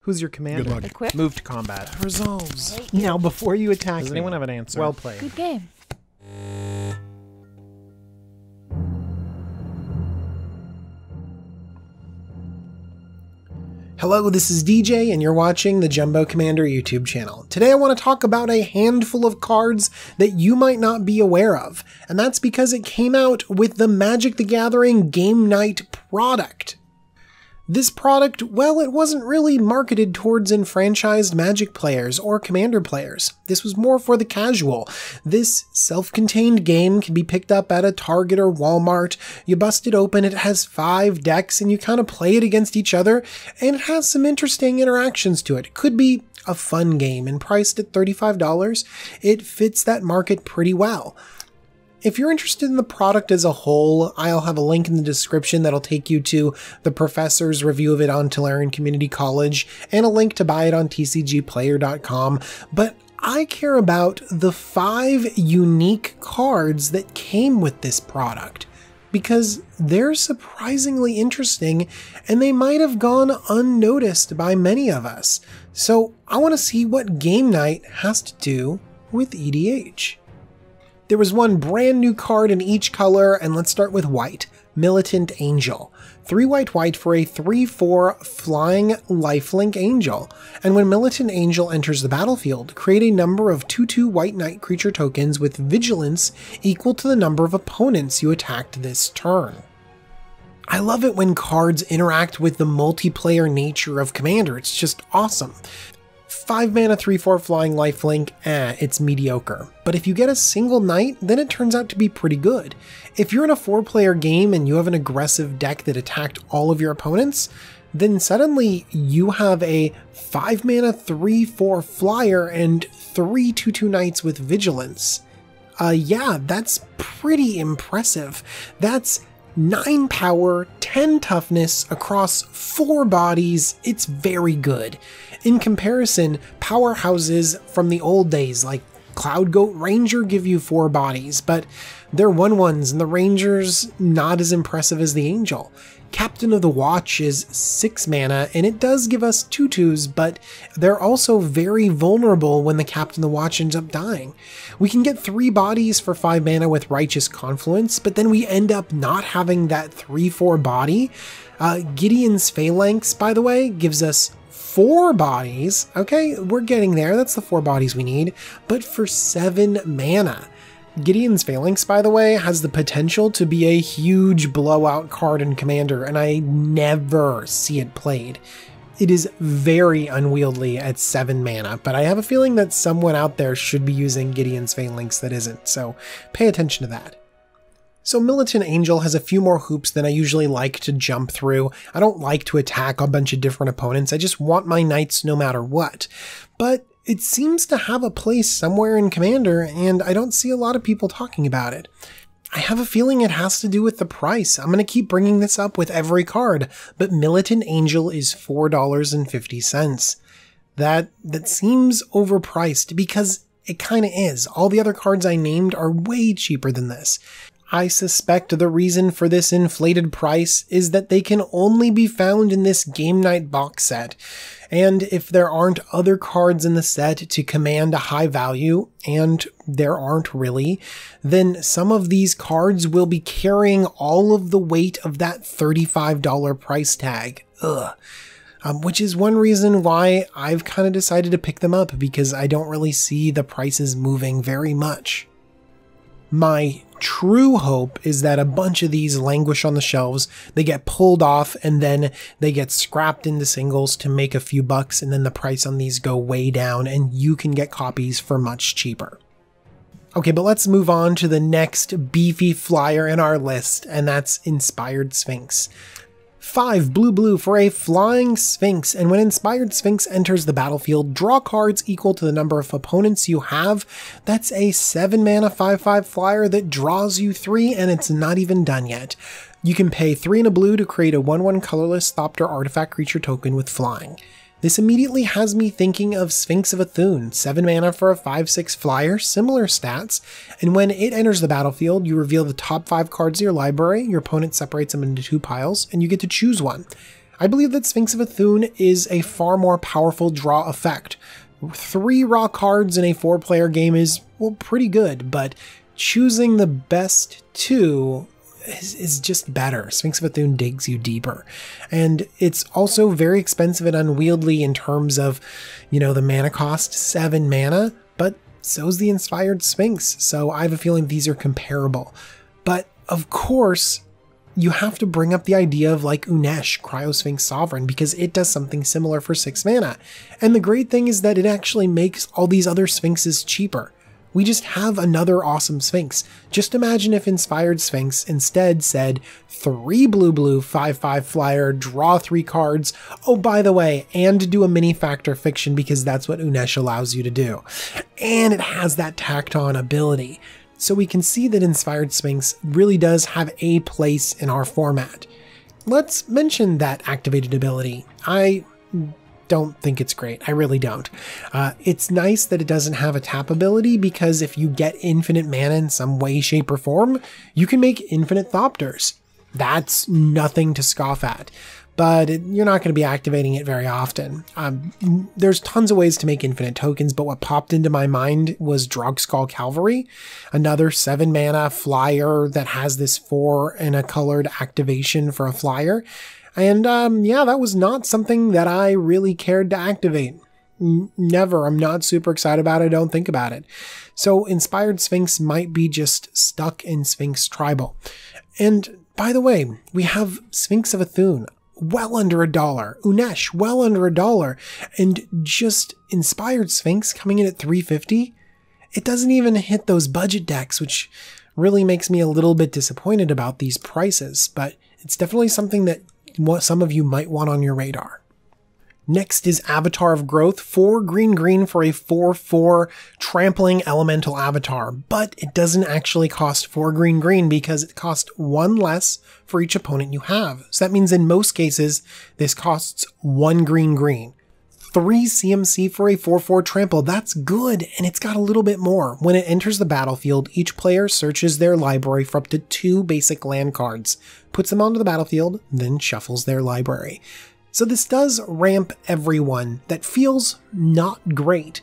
Who's your commander? Good luck. Equip. Move to combat. Resolves. Now, before you attack Does me, anyone have an answer? well played. Good game. Hello, this is DJ, and you're watching the Jumbo Commander YouTube channel. Today I want to talk about a handful of cards that you might not be aware of, and that's because it came out with the Magic the Gathering Game Night product. This product, well, it wasn't really marketed towards enfranchised Magic players or Commander players. This was more for the casual. This self-contained game can be picked up at a Target or Walmart. You bust it open, it has 5 decks, and you kind of play it against each other, and it has some interesting interactions to it. It could be a fun game, and priced at $35, it fits that market pretty well. If you're interested in the product as a whole, I'll have a link in the description that'll take you to the professor's review of it on Tolarian Community College, and a link to buy it on tcgplayer.com, but I care about the 5 unique cards that came with this product, because they're surprisingly interesting, and they might have gone unnoticed by many of us. So I want to see what Game Night has to do with EDH. There was one brand new card in each color, and let's start with white. Militant Angel. 3 white for a 3/4 flying lifelink angel. And when Militant Angel enters the battlefield, create a number of 2/2 white knight creature tokens with vigilance equal to the number of opponents you attacked this turn. I love it when cards interact with the multiplayer nature of Commander. It's just awesome. 5 mana 3/4 flying lifelink, it's mediocre. But if you get a single knight, then it turns out to be pretty good. If you're in a 4-player game and you have an aggressive deck that attacked all of your opponents, then suddenly you have a 5 mana 3/4 flyer and 3 2/2 knights with vigilance. Yeah, that's pretty impressive. That's 9 power, 10 toughness across 4 bodies. It's very good. In comparison, powerhouses from the old days like Cloud Goat Ranger give you 4 bodies, but they're 1/1s, and the Ranger's not as impressive as the Angel. Captain of the Watch is 6 mana, and it does give us 2/2s, but they're also very vulnerable when the Captain of the Watch ends up dying. We can get 3 bodies for 5 mana with Righteous Confluence, but then we end up not having that 3/4 body. Gideon's Phalanx, by the way, gives us 4 bodies. Okay, we're getting there. That's the 4 bodies we need, but for 7 mana. Gideon's Phalanx, by the way, has the potential to be a huge blowout card in Commander, and I never see it played. It is very unwieldy at 7 mana, but I have a feeling that someone out there should be using Gideon's Phalanx that isn't, so pay attention to that. So Militant Angel has a few more hoops than I usually like to jump through. I don't like to attack a bunch of different opponents, I just want my knights no matter what. But it seems to have a place somewhere in Commander, and I don't see a lot of people talking about it. I have a feeling it has to do with the price. I'm going to keep bringing this up with every card, but Militant Angel is $4.50. That seems overpriced, because it kind of is. All the other cards I named are way cheaper than this. I suspect the reason for this inflated price is that they can only be found in this Game Night box set. And if there aren't other cards in the set to command a high value, and there aren't really, then some of these cards will be carrying all of the weight of that $35 price tag. Which is one reason why I've kind of decided to pick them up, because I don't really see the prices moving very much. My true hope is that a bunch of these languish on the shelves, they get pulled off, and then they get scrapped into singles to make a few bucks, and then the price on these go way down, and you can get copies for much cheaper. Okay, but let's move on to the next beefy flyer in our list, and that's Inspired Sphinx. 5 blue for a flying Sphinx, and when Inspired Sphinx enters the battlefield, draw cards equal to the number of opponents you have. That's a 7 mana 5/5 flyer that draws you 3, and it's not even done yet. You can pay 3 and a blue to create a 1/1 colorless Thopter artifact creature token with flying. This immediately has me thinking of Sphinx of Athun, 7 mana for a 5/6 flyer, similar stats, and when it enters the battlefield, you reveal the top 5 cards of your library, your opponent separates them into 2 piles, and you get to choose one. I believe that Sphinx of Athun is a far more powerful draw effect. 3 raw cards in a 4-player game is, well, pretty good, but choosing the best 2 is just better. Sphinx of Athun digs you deeper. And it's also very expensive and unwieldy in terms of, the mana cost, 7 mana, but so's the Inspired Sphinx, so I have a feeling these are comparable. But, of course, you have to bring up the idea of like Unesh, Cryosphinx Sovereign, because it does something similar for 6 mana. And the great thing is that it actually makes all these other Sphinxes cheaper. We just have another awesome Sphinx. Just imagine if Inspired Sphinx instead said 3 blue 5/5 flyer, draw 3 cards. Oh, by the way, and do a mini factor fiction because that's what Unesh allows you to do. And it has that tacked on ability. So we can see that Inspired Sphinx really does have a place in our format. Let's mention that activated ability. I don't think it's great. I really don't. It's nice that it doesn't have a tap ability because if you get infinite mana in some way, shape, or form, you can make infinite Thopters. That's nothing to scoff at. But you're not going to be activating it very often. There's tons of ways to make infinite tokens, but what popped into my mind was Drogskull Cavalry, another 7 mana flyer that has this 4 and a colored activation for a flyer. And yeah, that was not something that I really cared to activate. Never. I'm not super excited about it. I don't think about it. So Inspired Sphinx might be just stuck in Sphinx Tribal. And by the way, we have Sphinx of Athun, well under $1. Unesh, well under $1. And just Inspired Sphinx coming in at $3.50. It doesn't even hit those budget decks, which really makes me a little bit disappointed about these prices. But it's definitely something that some of you might want on your radar. Next is Avatar of Growth, 4 green for a 4/4 trampling elemental avatar, but it doesn't actually cost 4 green because it costs 1 less for each opponent you have. So that means in most cases, this costs 1 green. 3 CMC for a 4/4 trample, that's good, and it's got a little bit more. When it enters the battlefield, each player searches their library for up to 2 basic land cards, puts them onto the battlefield, then shuffles their library. So this does ramp everyone. That feels not great.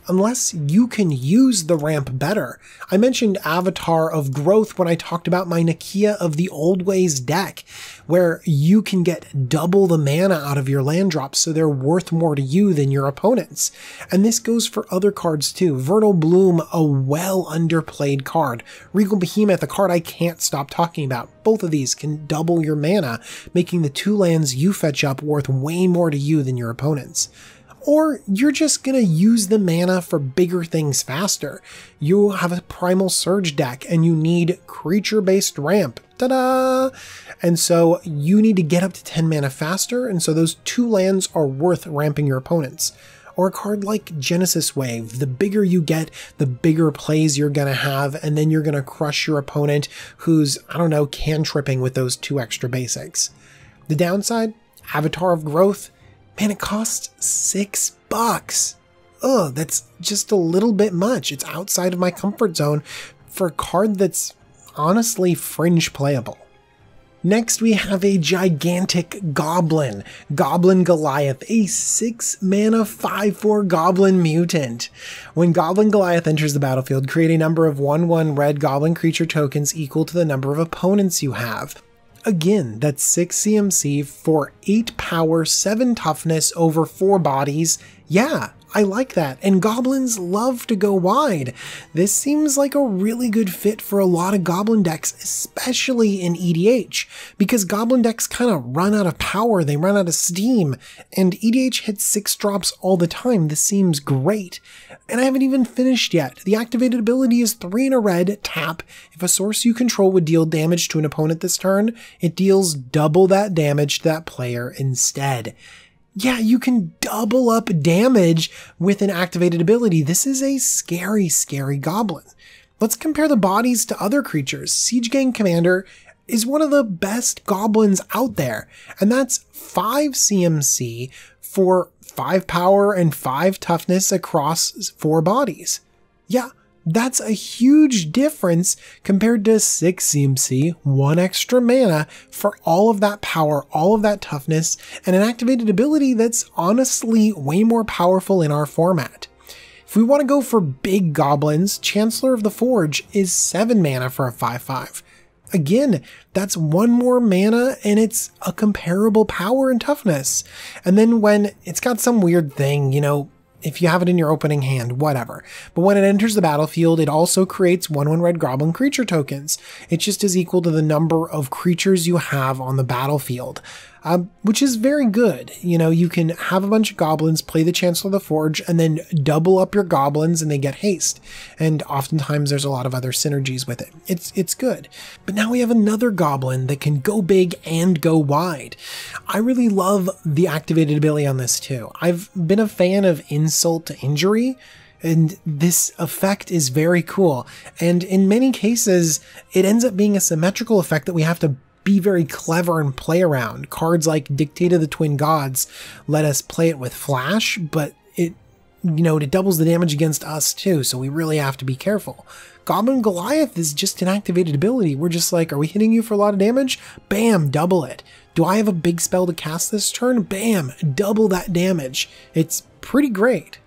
Unless you can use the ramp better. I mentioned Avatar of Growth when I talked about my Nakia of the Old Ways deck, where you can get double the mana out of your land drops, so they're worth more to you than your opponents. And this goes for other cards too. Vernal Bloom, a well underplayed card. Regal Behemoth, a card I can't stop talking about. Both of these can double your mana, making the 2 lands you fetch up worth way more to you than your opponents. Or you're just going to use the mana for bigger things faster. You have a Primal Surge deck and you need creature-based ramp. Ta-da! And so you need to get up to 10 mana faster, and so those 2 lands are worth ramping your opponents. Or a card like Genesis Wave. The bigger you get, the bigger plays you're going to have, and then you're going to crush your opponent who's, cantripping with those 2 extra basics. The downside? Avatar of Growth. Man, it costs $6. Ugh, that's just a little bit much. It's outside of my comfort zone for a card that's honestly fringe playable. Next, we have a gigantic Goblin, Goblin Goliath, a 6 mana 5/4 Goblin Mutant. When Goblin Goliath enters the battlefield, create a number of 1/1 red Goblin creature tokens equal to the number of opponents you have. Again, that's 6 CMC for 8 power, 7 toughness over 4 bodies. Yeah, I like that. And goblins love to go wide. This seems like a really good fit for a lot of goblin decks, especially in EDH, because goblin decks kind of run out of power, they run out of steam, and EDH hits 6 drops all the time. This seems great. And I haven't even finished yet. The activated ability is 3 in a red, tap. If a source you control would deal damage to an opponent this turn, it deals double that damage to that player instead. Yeah, you can double up damage with an activated ability. This is a scary, scary goblin. Let's compare the bodies to other creatures. Siege Gang Commander is one of the best goblins out there, and that's 5 CMC for 5 power and 5 toughness across 4 bodies. Yeah, That's a huge difference compared to 6 CMC, 1 extra mana for all of that power, all of that toughness, and an activated ability that's honestly way more powerful in our format. If we want to go for big goblins, Chancellor of the Forge is 7 mana for a 5/5. Again, that's 1 more mana and it's a comparable power and toughness. And then when it's got some weird thing, if you have it in your opening hand, whatever. But when it enters the battlefield, it also creates 1/1 red goblin creature tokens. It just is equal to the number of creatures you have on the battlefield, which is very good. You can have a bunch of goblins, play the Chancellor of the Forge, and then double up your goblins and they get haste. And oftentimes there's a lot of other synergies with it. It's good. But now we have another goblin that can go big and go wide. I really love the activated ability on this too. I've been a fan of insult to injury, and this effect is very cool. And in many cases, it ends up being a symmetrical effect that we have to be very clever and play around. Cards like Dictate of the Twin Gods let us play it with flash, but it doubles the damage against us too, so we really have to be careful. Goblin Goliath is just an activated ability. We're just like, are we hitting you for a lot of damage? Bam, double it. Do I have a big spell to cast this turn? Bam, double that damage. It's pretty great.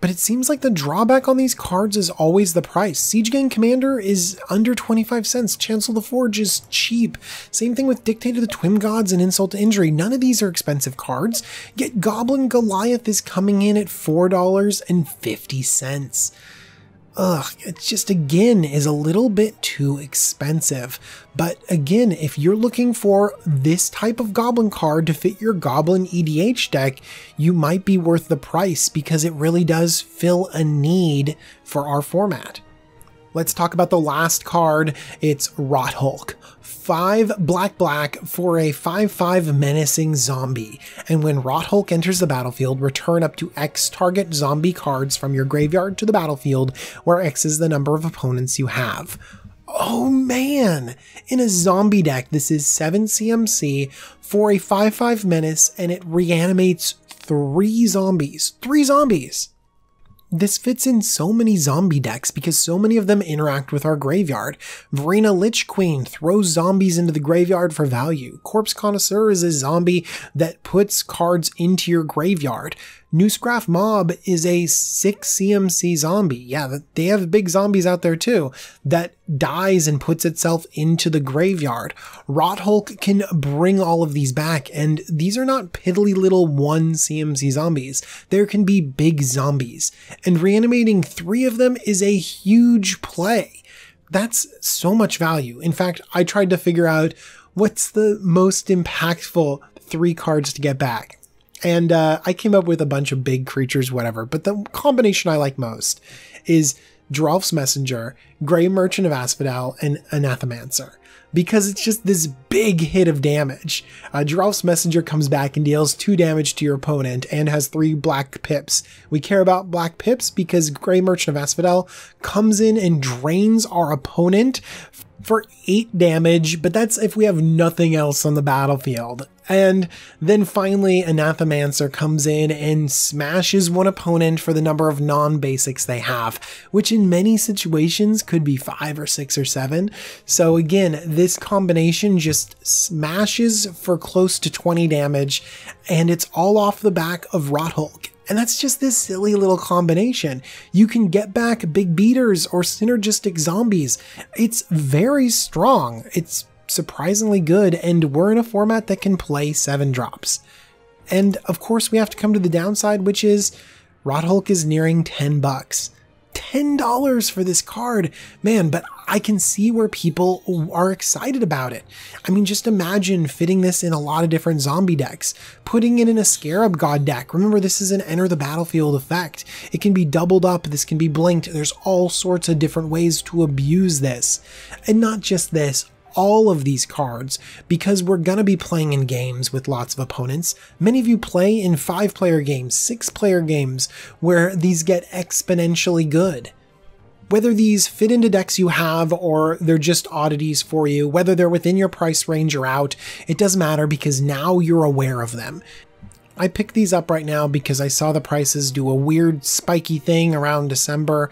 But it seems like the drawback on these cards is always the price. Siege Gang Commander is under 25 cents. Chancellor of the Forge is cheap. Same thing with Dictate of the Twin Gods and Insult to Injury. None of these are expensive cards, yet Goblin Goliath is coming in at $4.50. It just again is a little bit too expensive. But again, if you're looking for this type of goblin card to fit your goblin EDH deck, you might be worth the price because it really does fill a need for our format. Let's talk about the last card. It's Rot Hulk. 5 black for a 5/5 menacing zombie. And when Rot Hulk enters the battlefield, return up to X target zombie cards from your graveyard to the battlefield, where X is the number of opponents you have. Oh man! In a zombie deck, this is 7 CMC for a 5/5 menace, and it reanimates 3 zombies. 3 zombies! This fits in so many zombie decks because so many of them interact with our graveyard. Verena Lich Queen throws zombies into the graveyard for value. Corpse Connoisseur is a zombie that puts cards into your graveyard. Newscraft Mob is a 6 CMC zombie. Yeah, they have big zombies out there too, that dies and puts itself into the graveyard. Rot Hulk can bring all of these back, and these are not piddly little 1 CMC zombies. There can be big zombies, and reanimating 3 of them is a huge play. That's so much value. In fact, I tried to figure out what's the most impactful 3 cards to get back. And I came up with a bunch of big creatures, whatever, but the combination I like most is Drolf's Messenger, Grey Merchant of Asphodel, and Anathemancer, because it's just this big hit of damage. Drolf's Messenger comes back and deals 2 damage to your opponent and has 3 black pips. We care about black pips because Grey Merchant of Asphodel comes in and drains our opponent for 8 damage, but that's if we have nothing else on the battlefield. And then finally, Anathemancer comes in and smashes one opponent for the number of non-basics they have, which in many situations could be 5 or 6 or 7. So again, this combination just smashes for close to 20 damage, and it's all off the back of Rot Hulk. And that's just this silly little combination. You can get back big beaters or synergistic zombies. It's very strong. It's surprisingly good, and we're in a format that can play 7 drops. And of course we have to come to the downside, which is Rot Hulk is nearing $10. $10 for this card, man, but I can see where people are excited about it. I mean, just imagine fitting this in a lot of different zombie decks, putting it in a Scarab God deck. Remember, this is an enter the battlefield effect. It can be doubled up, this can be blinked. There's all sorts of different ways to abuse this. And not just this, all of these cards, because we're gonna be playing in games with lots of opponents. Many of you play in 5-player games, 6-player games, where these get exponentially good. Whether these fit into decks you have or they're just oddities for you, whether they're within your price range or out, it doesn't matter because now you're aware of them. I picked these up right now because I saw the prices do a weird spiky thing around December.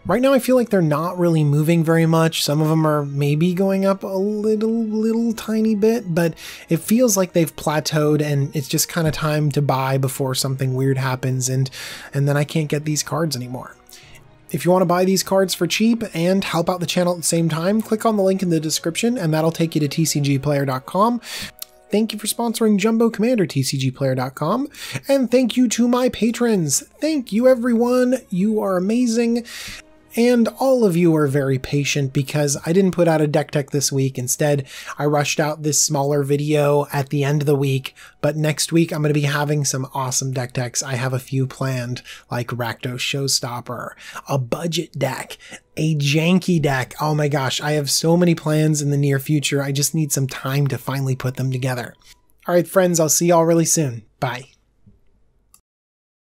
Right now I feel like they're not really moving very much. Some of them are maybe going up a little tiny bit, but it feels like they've plateaued and it's just kind of time to buy before something weird happens and then I can't get these cards anymore. If you want to buy these cards for cheap and help out the channel at the same time, click on the link in the description and that'll take you to tcgplayer.com. Thank you for sponsoring Jumbo Commander, tcgplayer.com, and thank you to my patrons. Thank you, everyone. You are amazing. And all of you are very patient because I didn't put out a deck tech this week. Instead, I rushed out this smaller video at the end of the week. But next week, I'm going to be having some awesome deck techs. I have a few planned, like Rakdos Showstopper, a budget deck, a janky deck. Oh my gosh, I have so many plans in the near future. I just need some time to finally put them together. All right, friends, I'll see y'all really soon. Bye.